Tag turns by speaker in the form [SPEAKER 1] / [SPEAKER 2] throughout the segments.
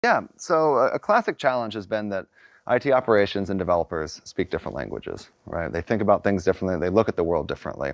[SPEAKER 1] Yeah, so a classic challenge has been that IT operations and developers speak different languages, right? They think about things differently, they look at the world differently.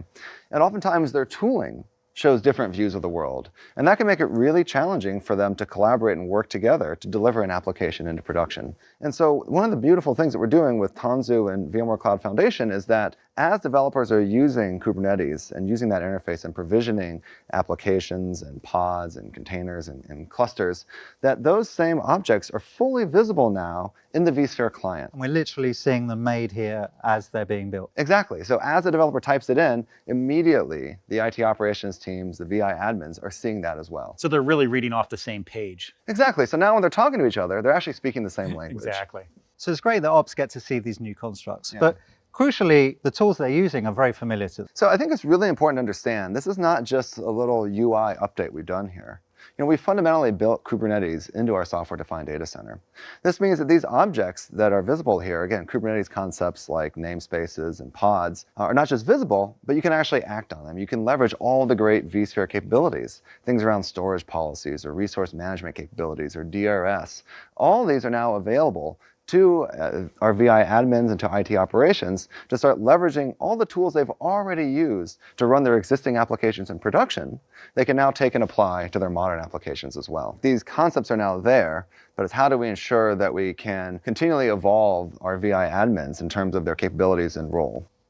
[SPEAKER 1] And oftentimes their tooling shows different views of the world. And that can make it really challenging for them to collaborate and work together to deliver an application into production. And so one of the beautiful things that we're doing with Tanzu and VMware Cloud Foundation is that as developers are using Kubernetes and using that interface and provisioning applications and pods and containers and clusters, that those same objects are fully visible now in the vSphere client.
[SPEAKER 2] And we're literally seeing them made here as they're being built.
[SPEAKER 1] Exactly. So as a developer types it in, immediately the IT operations teams, the VI admins, are seeing that as well.
[SPEAKER 3] So they're really reading off the same page.
[SPEAKER 1] Exactly. So now when they're talking to each other, they're actually speaking the same language.
[SPEAKER 3] Exactly.
[SPEAKER 2] So it's great that ops get to see these new constructs.
[SPEAKER 1] Yeah.
[SPEAKER 2] But crucially, the tools they're using are very familiar to them.
[SPEAKER 1] So I think it's really important to understand this is not just a little UI update we've done here. We fundamentally built Kubernetes into our software-defined data center. This means that these objects that are visible here, again, Kubernetes concepts like namespaces and pods, are not just visible, but you can actually act on them. You can leverage all the great vSphere capabilities, things around storage policies or resource management capabilities or DRS. All these are now available to our VI admins and to IT operations to start leveraging all the tools they've already used to run their existing applications in production. They can now take and apply to their modern applications as well. These concepts are now there, but it's how do we ensure that we can continually evolve our VI admins in terms of their capabilities and role.